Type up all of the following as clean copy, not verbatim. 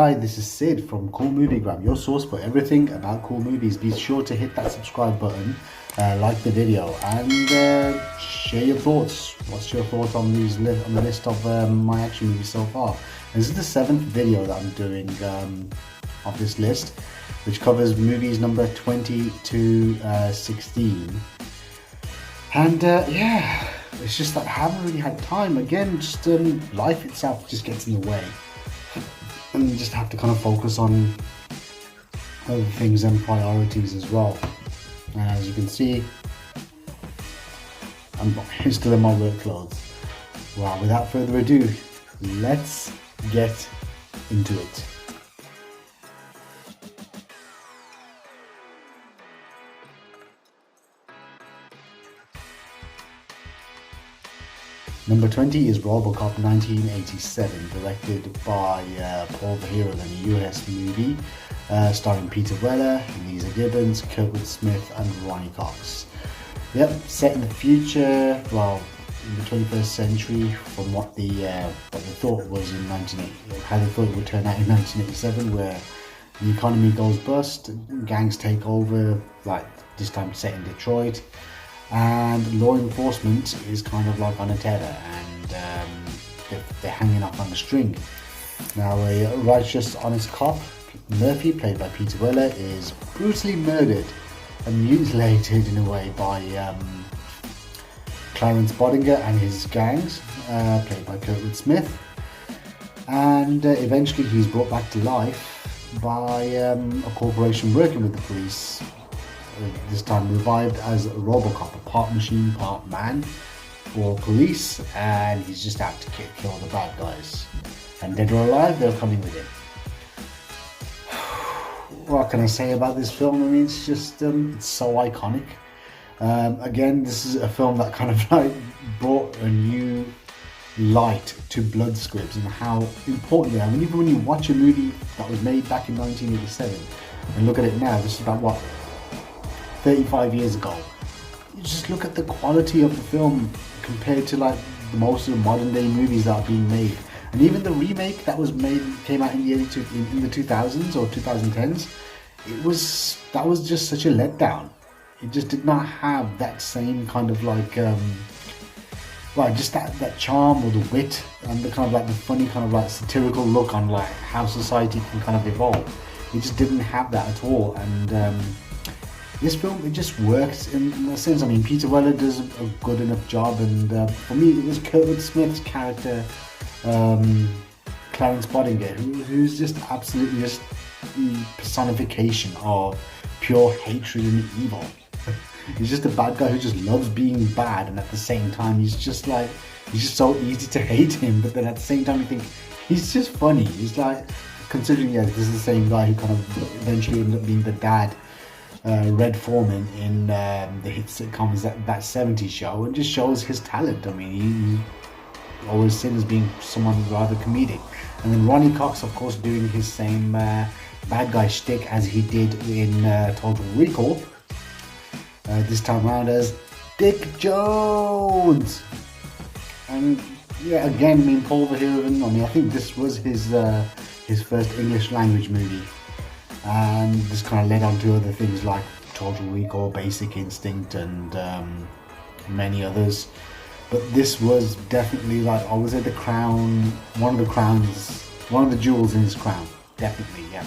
Hi, this is Sid from Cool Moviegram, your source for everything about cool movies. Be sure to hit that subscribe button, like the video, and share your thoughts. What's your thoughts on on the list of my action movies so far? This is the 7th video that I'm doing of this list, which covers movies number 20 to 16. And yeah, it's just that I haven't really had time. Again, just life itself just gets in the way. And you just have to kind of focus on other things and priorities as well. And as you can see, I'm still in my work clothes. Well, without further ado, let's get into it. Number 20 is Robocop 1987, directed by Paul Verhoeven, a US movie starring Peter Weller, Lisa Gibbons, Kurtwood Smith, and Ronnie Cox. Yep, set in the future, well, in the 21st century, from what they thought was in how they thought it would turn out in 1987, where the economy goes bust, gangs take over, like this time set in Detroit. And law enforcement is kind of like on a tether, and they're hanging off on a string. Now, a righteous, honest cop, Murphy, played by Peter Weller, is brutally murdered and mutilated in a way by Clarence Bodinger and his gangs, played by Kurtwood Smith. And eventually he's brought back to life by a corporation working with the police. This time revived as Robocop, a part machine, part man for police, and he's just out to kill the bad guys. And dead or alive, they're coming with him. What can I say about this film? I mean, it's just it's so iconic. Again, this is a film that kind of like brought a new light to blood squibs and how important they are. I mean, even when you watch a movie that was made back in 1987 and look at it now, this is about what, 35 years ago. You just look at the quality of the film compared to like most of the modern day movies that are being made, and even the remake that was came out in the in the 2000s or 2010s. That was just such a letdown. It just did not have that same kind of like just that charm or the wit and the kind of like the funny kind of like satirical look on like how society can kind of evolve. It just didn't have that at all, and this film, it just works in a sense. I mean, Peter Weller does a good enough job, and for me, it was Kurtwood Smith's character, Clarence Bodinger, who's just absolutely just the personification of pure hatred and evil. He's just a bad guy who just loves being bad, and at the same time, he's just so easy to hate him, but then at the same time, you think he's just funny. He's like, considering, yeah, this is the same guy who kind of eventually ended up being the dad, Red Foreman in the hit sitcoms that 70s show, and just shows his talent. I mean, he always seen as being someone rather comedic. And then Ronnie Cox, of course, doing his same bad guy shtick as he did in Total Recall. This time around as Dick Jones. And yeah, again, I mean, Paul Verhoeven, I mean, I think this was his first English language movie. And this kind of led on to other things like Total Recall, Basic Instinct, and many others. But this was definitely, like, I would say, the crown, one of the jewels in his crown. Definitely, yeah.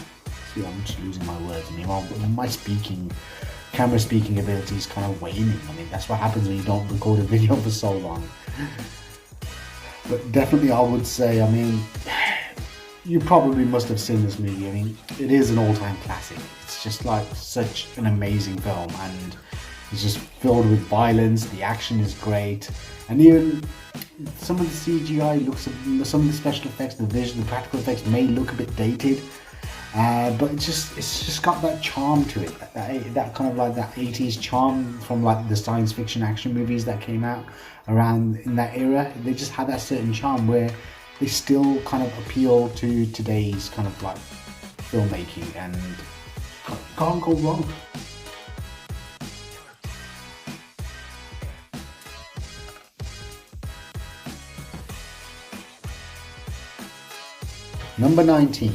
See, I'm just losing my words. I mean, my camera speaking ability is kind of waning. I mean, that's what happens when you don't record a video for so long. But definitely, I would say, I mean, you probably must have seen this movie. I mean, it is an all-time classic. It's just like such an amazing film, and it's just filled with violence. The action is great, and even some of the CGI looks, some of the special effects, the practical effects may look a bit dated, but it's just got that charm to it. That kind of like that 80s charm from like the science fiction action movies that came out around in that era. They just had that certain charm where they still kind of appeal to today's kind of like filmmaking, and can't go wrong. Number 19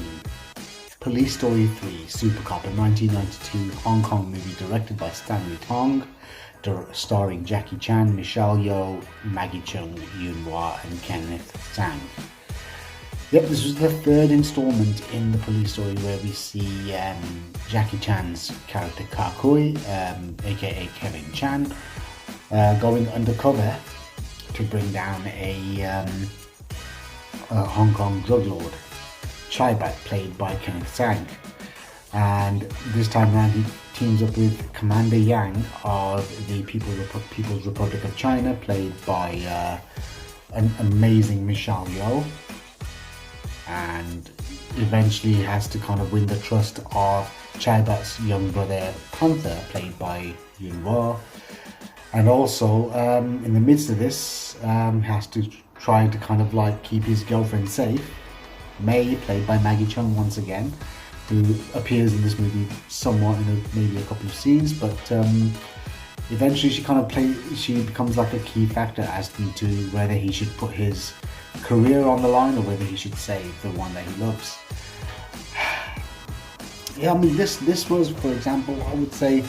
Police Story 3 Super Cop, a 1992 Hong Kong movie directed by Stanley Tong, starring Jackie Chan, Michelle Yeoh, Maggie Cheung, Yuen Wah, and Kenneth Tsang. Yep, this was the third installment in the Police Story where we see Jackie Chan's character Ka Kui, aka Kevin Chan, going undercover to bring down a Hong Kong drug lord, Chai Bat, played by Kenneth Tsang. And this time around he teams up with Commander Yang of the People's Republic of China, played by an amazing Michelle Yeoh, and eventually has to kind of win the trust of Chai Bat's young brother Panther, played by Yuen Wah. And also, in the midst of this, has to try to kind of like keep his girlfriend safe, May, played by Maggie Cheung once again, who appears in this movie somewhat in maybe a couple of scenes, but eventually she becomes like a key factor as to whether he should put his career on the line or whether he should save the one that he loves. Yeah, I mean, this was, for example, I would say,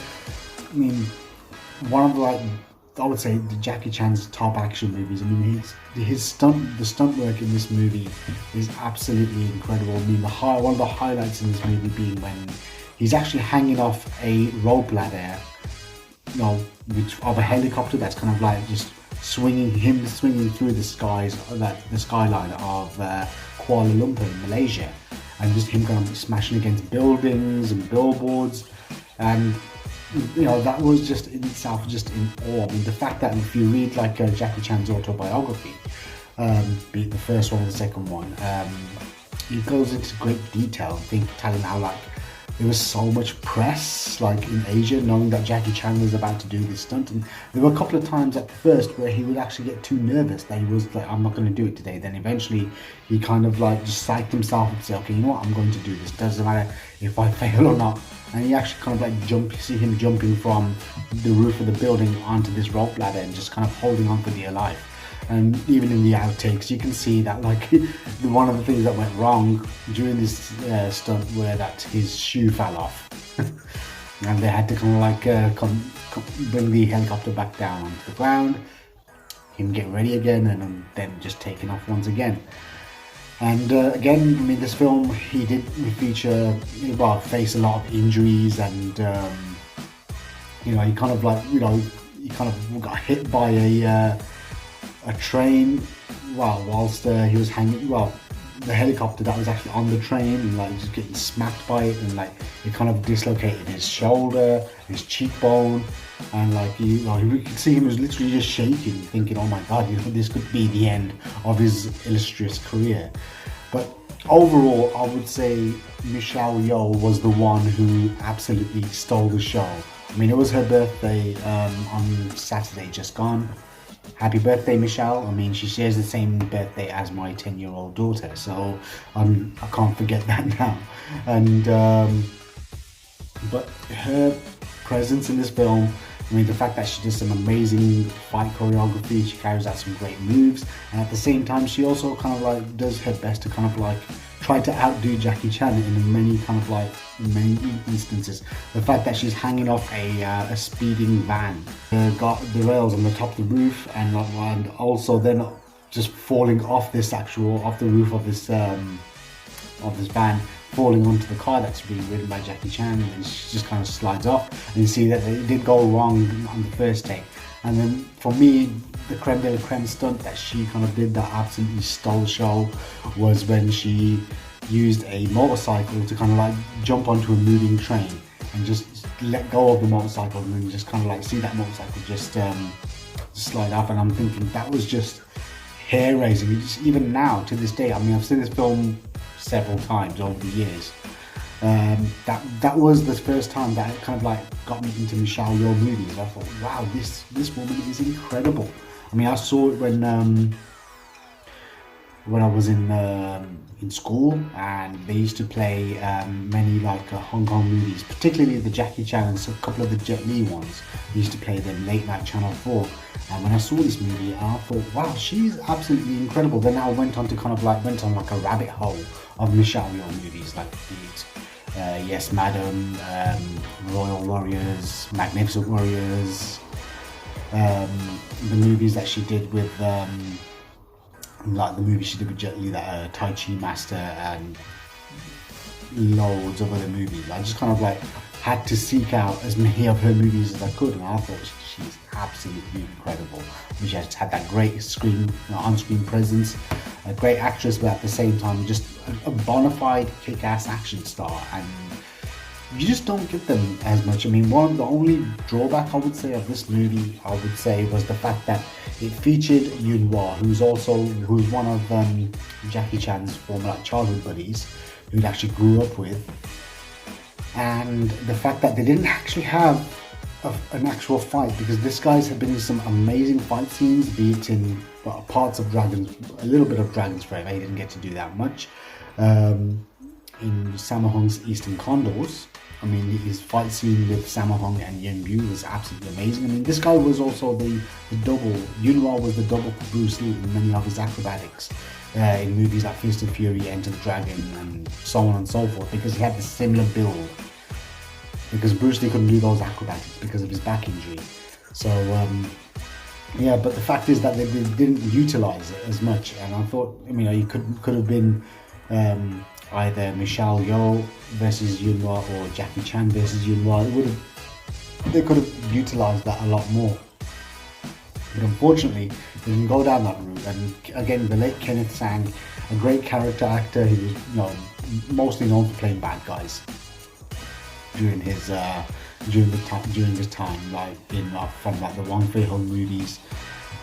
one of the Jackie Chan's top action movies. I mean, the stunt work in this movie is absolutely incredible. I mean, one of the highlights in this movie being when he's actually hanging off a rope ladder, of a helicopter that's kind of like just swinging through the skyline of Kuala Lumpur in Malaysia, and just him kind of smashing against buildings and billboards. And that was just in itself just in awe. I mean, the fact that if you read like Jackie Chan's autobiography, be it the first one or the second one, he goes into great detail, telling how like there was so much press like in Asia, knowing that Jackie Chan was about to do this stunt. And there were a couple of times at first where he would actually get too nervous that he was like, I'm not going to do it today. Then eventually he kind of like just psyched himself and said, okay, you know what, I'm going to do this. Doesn't matter if I fail or not. And he actually kind of like see him jumping from the roof of the building onto this rope ladder and just kind of holding on for dear life. And even in the outtakes, you can see that like one of the things that went wrong during this stunt were that his shoe fell off, and they had to kind of like bring the helicopter back down onto the ground, him get ready again, and then just taking off once again. And again, I mean, this film he did face a lot of injuries, and he kind of got hit by a train whilst he was hanging. The helicopter that was actually on the train, and like just getting smacked by it, and like it kind of dislocated his shoulder, his cheekbone, and like you could see him was literally just shaking, thinking, "Oh my God, this could be the end of his illustrious career." But overall, I would say Michelle Yeoh was the one who absolutely stole the show. I mean, it was her birthday on Saturday just gone. Happy birthday, Michelle. I mean, she shares the same birthday as my 10-year-old daughter, so I can't forget that now. And but her presence in this film, I mean, the fact that she does some amazing fight choreography, she carries out some great moves, and at the same time she also kind of like does her best to kind of like try to outdo Jackie Chan in many instances. The fact that she's hanging off a speeding van, got the rails on the top of the roof, and also then just falling off the roof of this van, falling onto the car that's being ridden by Jackie Chan, and then she just kind of slides off, and you see that it did go wrong on the first take. And then for me, the creme de la creme stunt that she kind of did that absolutely stole the show was when she used a motorcycle to kind of like jump onto a moving train and just let go of the motorcycle, and then just kind of like see that motorcycle just slide off. And I'm thinking that was just hair raising. Even now to this day, I mean, I've seen this film several times over the years. That was the first time that it kind of like got me into Michelle Yeoh movies. I thought, wow, this woman is incredible. I mean, I saw it when when I was in school, and they used to play many like Hong Kong movies, particularly the Jackie Chan and a couple of the Jet Li ones. They used to play them late night Channel 4. And when I saw this movie, I thought, wow, she's absolutely incredible. Then I went on to went on like a rabbit hole of Michelle Yeoh movies, like Yes Madam, Royal Warriors, Magnificent Warriors, the movies that she did with like the movie she did with Jet Li, that Tai Chi Master, and loads of other movies. I just kind of like had to seek out as many of her movies as I could, and I thought she's absolutely incredible. She just had that great on-screen presence, a great actress, but at the same time just a bona fide kick-ass action star, and you just don't get them as much. I mean, one of the only drawback I would say of this movie, I would say, was the fact that it featured Yuen Wah, who's one of Jackie Chan's former like childhood buddies, who he actually grew up with, and the fact that they didn't actually have an actual fight, because this guy's had been in some amazing fight scenes, be it in parts of Dragon's, a little bit of Dragon's Forever. He didn't get to do that much. In Sammo Hung's Eastern Condors, I mean, his fight scene with Sammo Hung and Yuen Bu was absolutely amazing. I mean, this guy was also the double. Yuen Wah was the double for Bruce Lee in many of his acrobatics in movies like Fist of Fury, Enter the Dragon, and so on and so forth, because he had the similar build. Because Bruce Lee couldn't do those acrobatics because of his back injury. So, yeah, but the fact is that they didn't utilize it as much. And I thought, I mean, it could have been either Michelle Yeoh versus Yuen Wah or Jackie Chan versus Yuen Wah. They could have utilized that a lot more. But unfortunately, they didn't go down that route. And again, the late Kenneth Tsang, a great character actor, he was mostly known for playing bad guys during his time, like from like the Wong Fei Hung movies,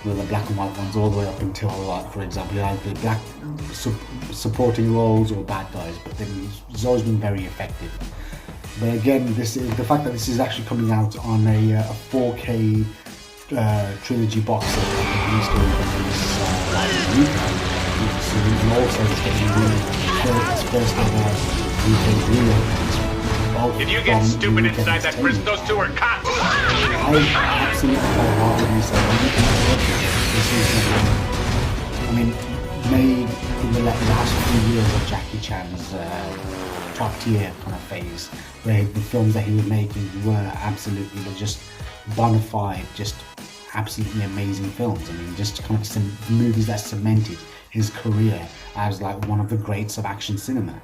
the black and white ones, all the way up until, like, for example, either black supporting roles or bad guys. But then he's always been very effective. But again, this is the fact that this is actually coming out on a 4K trilogy box set released over this and also it's getting its first ever UK Blu-ray. If you get stupid inside that prison, those two are cops! I absolutely wholeheartedly say this is, I mean, made in the last few years of Jackie Chan's top tier kind of phase, where the films that he was making were just bona fide, just absolutely amazing films. I mean, just kind of some movies that cemented his career as like one of the greats of action cinema.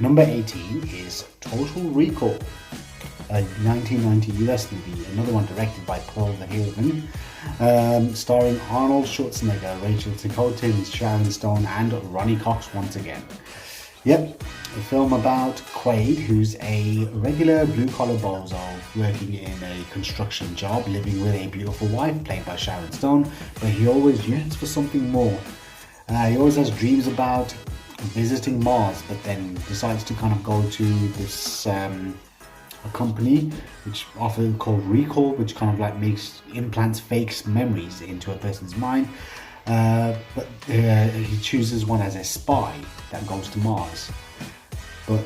Number 18 is Total Recall, a 1990 US movie, another one directed by Paul Verhoeven, starring Arnold Schwarzenegger, Rachel Ticotin, Sharon Stone, and Ronnie Cox once again. Yep, a film about Quaid, who's a regular blue-collar bozo working in a construction job, living with a beautiful wife played by Sharon Stone, but he always yearns for something more. He always has dreams about visiting Mars, but then decides to kind of go to this a company which often called Recall, which kind of like implants fake memories into a person's mind, but he chooses one as a spy that goes to Mars, but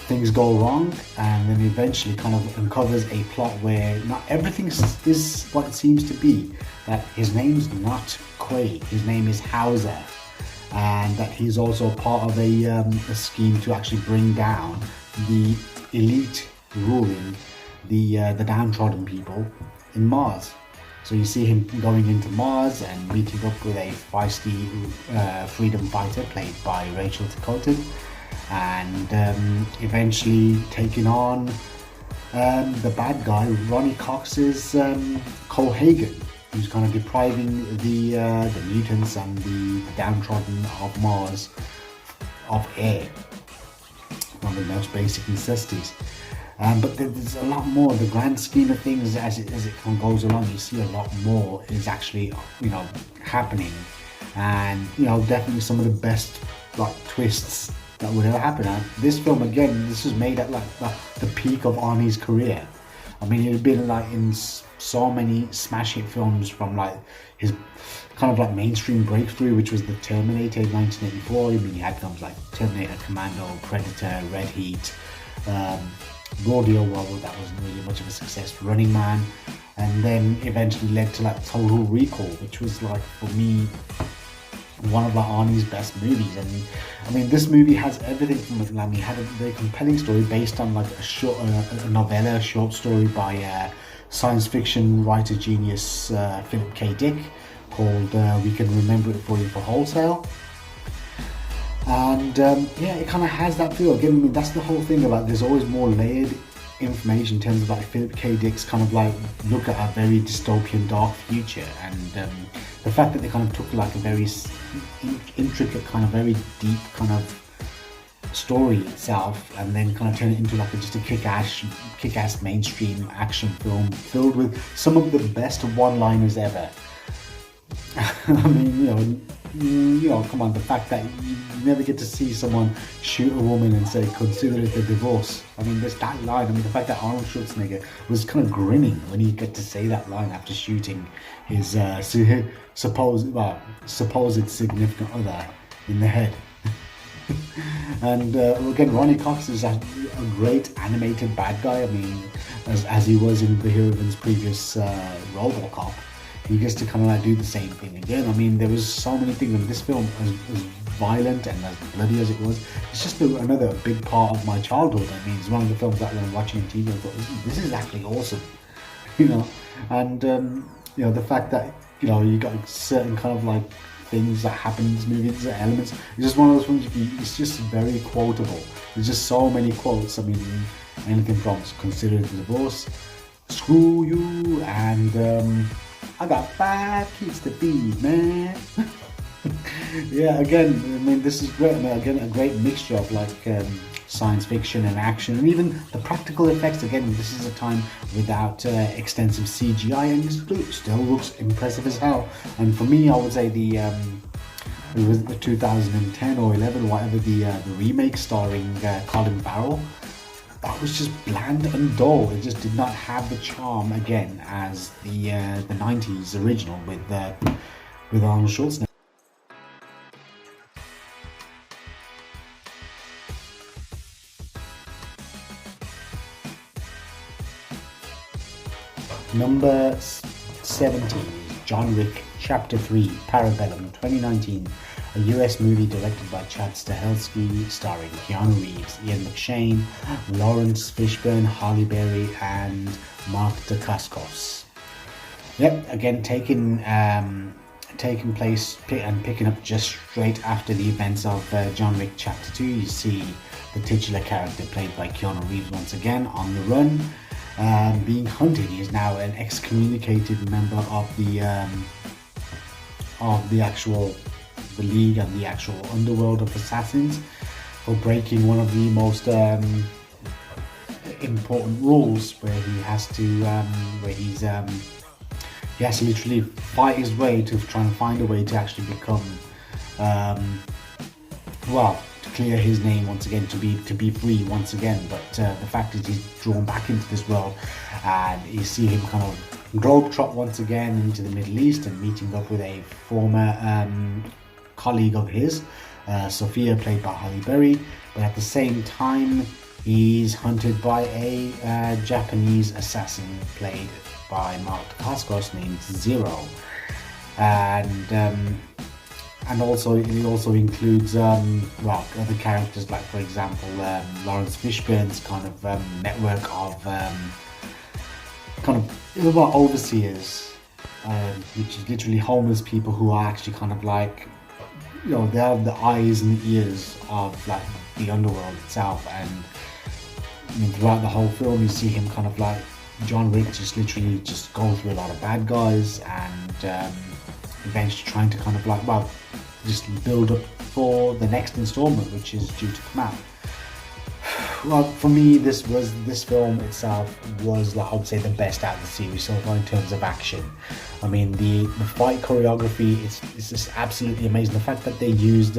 things go wrong, and then eventually kind of uncovers a plot where not everything is what it seems to be, that his name's not Quaid, his name is Hauser, and that he's also part of a scheme to actually bring down the elite ruling the downtrodden people in Mars. So you see him going into Mars and meeting up with a feisty freedom fighter played by Rachel Ticotin, and eventually taking on the bad guy, Ronnie Cox's Cole Hagen, who's kind of depriving the mutants and the downtrodden of Mars of air, one of the most basic necessities. But there's a lot more. The grand scheme of things, as it kind of goes along, you see a lot more is actually happening, and definitely some of the best like twists that would ever happen. And this film, again, this was made at like the peak of Arnie's career. I mean, it had been like in so many smash hit films, from like his kind of like mainstream breakthrough, which was the Terminator in 1984. I mean, you had films like Terminator, Commando, Predator, Red Heat, Rodeo, well, that wasn't really much of a success, Running Man, and then eventually led to like Total Recall, which was like, for me, one of like Arnie's best movies. And I mean, this movie has everything from it. I mean, it had a very compelling story based on like a novella, a short story by science fiction writer genius Philip K. Dick, called We Can Remember It For You for Wholesale. And yeah, it kind of has that feel. Again, I mean, that's the whole thing about, there's always more layered information in terms of like Philip K. Dick's kind of like look at a very dystopian, dark future, and the fact that they kind of took like a very intricate, kind of very deep kind of story itself, and then kind of turn it into like just a kick-ass mainstream action film filled with some of the best one-liners ever. I mean, you know, come on, the fact that you never get to see someone shoot a woman and say, consider it a divorce. I mean, there's that line. I mean, the fact that Arnold Schwarzenegger was kind of grinning when he got to say that line after shooting his supposed significant other in the head. And again, Ronnie Cox is a great animated bad guy. I mean, as he was in Verhoeven's previous Robocop. He gets to kind of like do the same thing again. I mean, there was so many things in this film, as violent and as bloody as it was. It's just another big part of my childhood. I mean, it's one of the films that when I'm watching on TV, I thought, this is actually awesome, you know. And you know, the fact that, you know, you got certain kind of like things that happen in this movie, these elements. It's just one of those films. It's just very quotable. There's just so many quotes. I mean, anything from "Consider it a divorce," "Screw you," and "I got 5 kids to feed, man." Yeah, again, I mean, this is great. I mean, again, a great mixture of like science fiction and action, and even the practical effects. Again, this is a time without extensive CGI, and it still looks impressive as hell. And for me, I would say it was the 2010 or 11, whatever, the remake starring Colin Farrell. That was just bland and dull. It just did not have the charm again as the 90s original with Arnold Schwarzenegger. Number 17 is John Wick Chapter 3 Parabellum 2019, a US movie directed by Chad Stahelski, starring Keanu Reeves, Ian McShane, Lawrence Fishburne, Halle Berry, and Mark Dacascos. Yep, again taking place and picking up just straight after the events of John Wick Chapter 2. You see the titular character played by Keanu Reeves once again on the run, being hunted. He is now an excommunicated member of the league and the actual underworld of assassins for breaking one of the most important rules, where he has to literally fight his way to try and find a way to actually become to clear his name once again, to be free once again. But the fact is, he's drawn back into this world, and you see him kind of globetrot once again into the Middle East and meeting up with a former colleague of his, Sophia, played by Halle Berry. But at the same time, he's hunted by a Japanese assassin played by Mark Dacascos named Zero, and also it also includes other characters, like for example Lawrence Fishburne's kind of network of overseers, which is literally homeless people who are actually kind of like, you know, they are the eyes and the ears of like the underworld itself. And I mean, throughout the whole film, you see him kind of like John Wick just literally just go through a lot of bad guys, and eventually trying to kind of like just build up for the next installment, which is due to come out. Well, for me, this film itself was, like, I would say, the best out of the series so far in terms of action. I mean, the fight choreography is just absolutely amazing. The fact that they used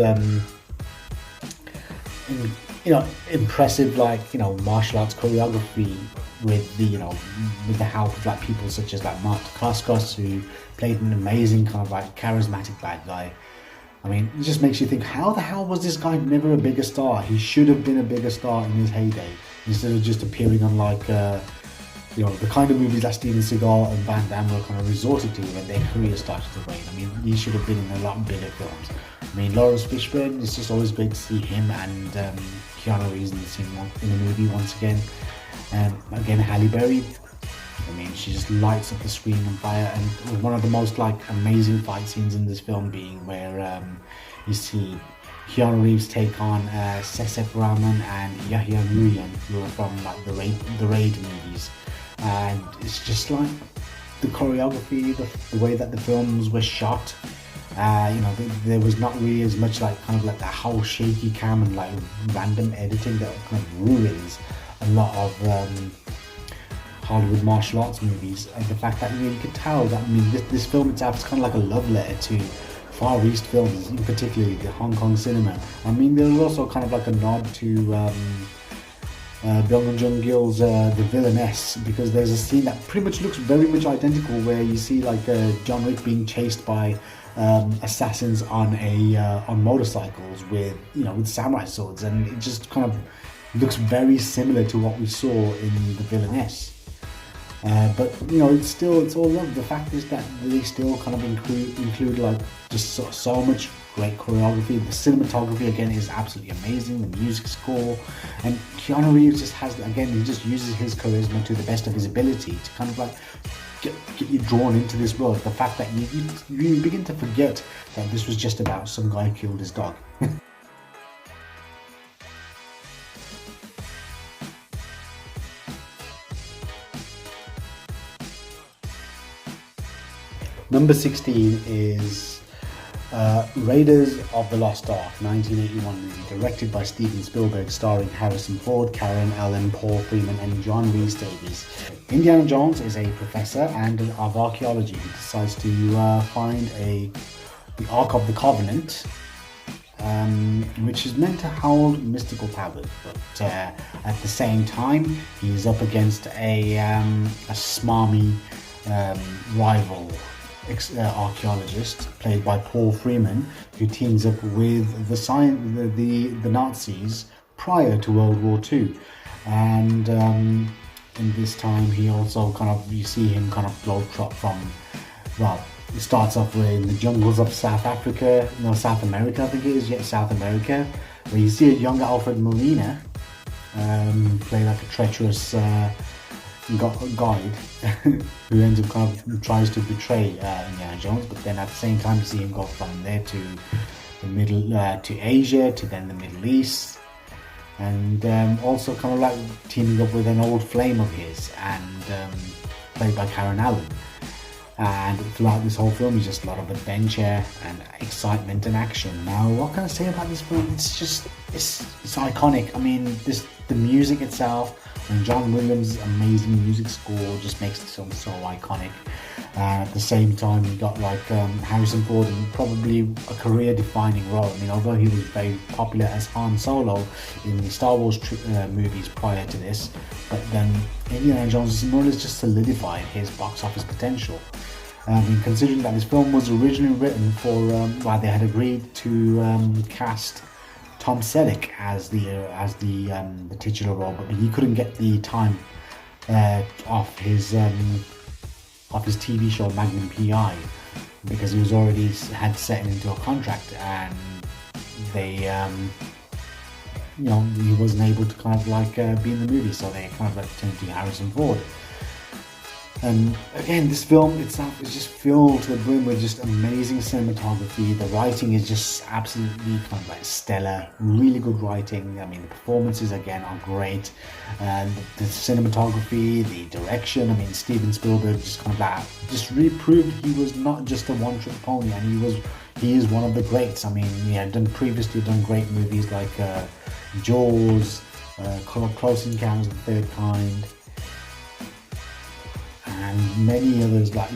impressive, like, martial arts choreography with with the help of like people such as like Mark Dacascos, who played an amazing kind of like charismatic bad guy. I mean, it just makes you think, how the hell was this guy never a bigger star? He should have been a bigger star in his heyday, instead of just appearing on like the kind of movies that Steven Seagal and Van Damme were kind of resorted to when their career started to wane. I mean, he should have been in a lot bigger films. I mean, Lawrence Fishburne, it's just always great to see him and Keanu Reeves in the movie once again. And again, Halle Berry, I mean, she just lights up the screen on fire. And one of the most like amazing fight scenes in this film being where you see Keanu Reeves take on Sesek Rahman and Yahya Nguyen, who are from like the Raid movies. And it's just like the choreography, the way that the films were shot. There was not really as much like kind of like that whole shaky cam and like random editing that kind of ruins a lot of Hollywood martial arts movies. And the fact that you could tell that, I mean, this film itself is kind of like a love letter to Far East films, particularly the Hong Kong cinema. I mean, there's also kind of like a nod to Byung Joon-gil's The Villainess, because there's a scene that pretty much looks very much identical, where you see like John Wick being chased by assassins on motorcycles with samurai swords, and it just kind of looks very similar to what we saw in The Villainess. But it's all love. The fact is that they still kind of include like just so much great choreography. The cinematography again is absolutely amazing. The music score, and Keanu Reeves he just uses his charisma to the best of his ability to kind of like get you drawn into this world. The fact that you begin to forget that this was just about some guy who killed his dog. Number 16 is Raiders of the Lost Ark, 1981 movie, directed by Steven Spielberg, starring Harrison Ford, Karen Allen, Paul Freeman, and John Rhys Davies. Indiana Jones is a professor of archaeology who decides to find the Ark of the Covenant, which is meant to hold mystical powers, but at the same time he's up against a smarmy rival archaeologist played by Paul Freeman, who teams up with the Nazis prior to World War II. And in this time he also you see him globetrot from, it starts off in the jungles of South America I think it is, South America, where you see a young Alfred Molina play like a treacherous guide who ends up tries to betray Indiana Jones, but then at the same time you see him go from there to to Asia, to then the Middle East, and also teaming up with an old flame of his, and played by Karen Allen. And throughout this whole film is just a lot of adventure and excitement and action. Now, what can I say about this film? It's iconic. I mean, the music itself, and John Williams' amazing music score just makes the film so iconic. At the same time, you got Harrison Ford in probably a career-defining role. I mean, although he was very popular as Han Solo in the Star Wars movies prior to this, but then Indiana Jones more or less just solidified his box office potential. I mean, considering that this film was originally written for, they had agreed to cast Tom Selleck as the titular role, but he couldn't get the time off his TV show Magnum PI, because he was already had set into a contract, and they he wasn't able to be in the movie, so they turned to Harrison Ford. And again, this film itself is just filled to the brim with just amazing cinematography. The writing is just absolutely stellar, really good writing. I mean, the performances again are great, and the cinematography, the direction. I mean, Steven Spielberg just really proved he was not just a one-trick pony, and he is one of the greats. I mean, he had previously done great movies like Jaws, Close Encounters of the Third Kind. and many others, like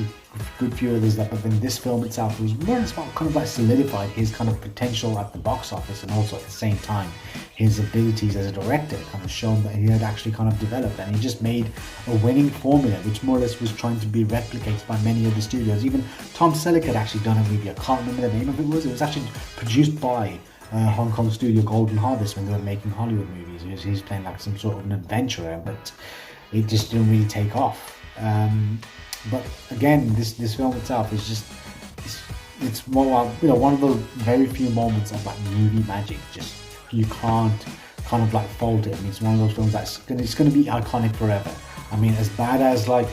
good few others, but then this film itself was more or less what kind of like solidified his kind of potential at the box office, and also at the same time his abilities as a director kind of shown that he had actually kind of developed, and he just made a winning formula which more or less was trying to be replicated by many other studios. Even Tom Selleck had actually done a movie, I can't remember the name of it. It was actually produced by Hong Kong studio Golden Harvest when they were making Hollywood movies. He's playing like some sort of an adventurer, but it just didn't really take off. But again, this film itself is just it's more, you know, one of those very few moments of like movie magic. Just you can't kind of like fault it. I mean, it's one of those films that's gonna be iconic forever. I mean, as bad as like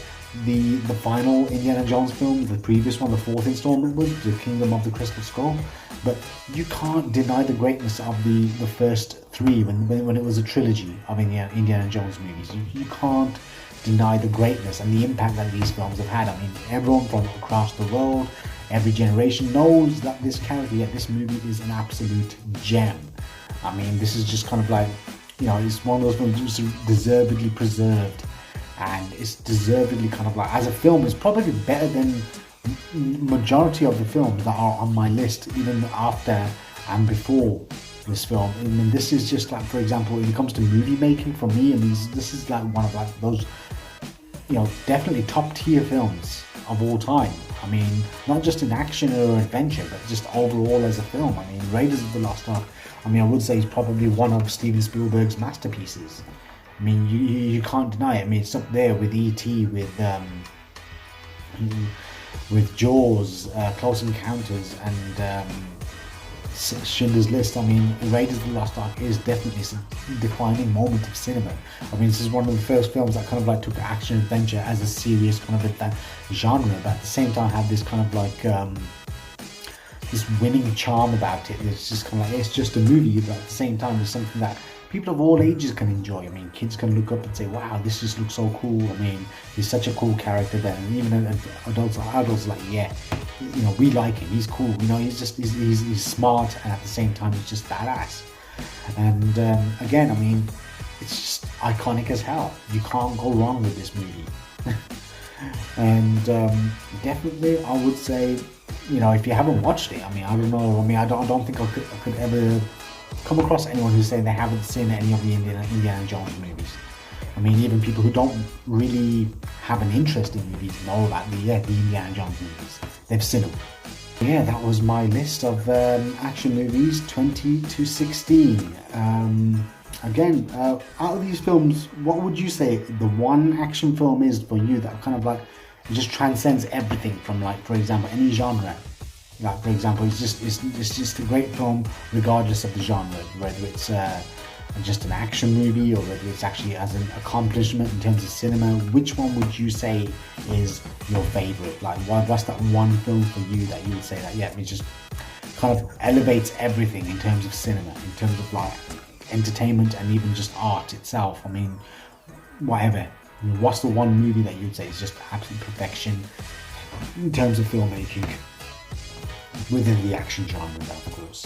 the final Indiana Jones film, the previous one, the fourth installment, was The Kingdom of the Crystal Skull, but you can't deny the greatness of the first three when it was a trilogy of Indiana Jones movies. You can't deny the greatness and the impact that these films have had. I mean, everyone from across the world, every generation knows that this character, this movie is an absolute gem. I mean, this is just kind of like, you know, it's one of those films just deservedly preserved, and it's deservedly kind of like, as a film, it's probably better than majority of the films that are on my list, even after and before this film. I mean, this is just like, for example, when it comes to movie making, for me, I mean, this is like one of like those, you know, definitely top tier films of all time. I mean, not just in action or adventure, but just overall as a film. I mean, Raiders of the Lost Ark, I mean, I would say it's probably one of Steven Spielberg's masterpieces. I mean, you can't deny it. I mean, it's up there with E.T., with Jaws, Close Encounters, and Schindler's List. I mean, Raiders of the Lost Ark is definitely a defining moment of cinema. I mean, this is one of the first films that kind of like took action adventure as a serious kind of genre, but at the same time had this kind of like this winning charm about it. It's just kind of like, it's just a movie, but at the same time it's something that people of all ages can enjoy. I mean, kids can look up and say, wow, this just looks so cool. I mean, he's such a cool character then. And even adults are like, yeah, you know, we like him, he's cool, you know, he's smart, and at the same time he's just badass. And again, I mean, it's just iconic as hell. You can't go wrong with this movie. And definitely I would say, you know, if you haven't watched it, I mean, I don't know, I mean, I don't think I could ever come across anyone who's saying they haven't seen any of the Indiana Jones movies. I mean, even people who don't really have an interest in movies know about the Indiana Jones movies. They've seen them. Yeah, that was my list of action movies 20 to 16. Again, out of these films, what would you say the one action film is for you that kind of like just transcends everything from, like, for example, any genre? Like, for example, it's just a great film regardless of the genre, whether it's just an action movie or whether it's actually as an accomplishment in terms of cinema. Which one would you say is your favorite? Like, what's that one film for you that you would say that, yeah, it just kind of elevates everything in terms of cinema, in terms of like entertainment and even just art itself? I mean, whatever. What's the one movie that you'd say is just absolute perfection in terms of filmmaking within the action genre, of course?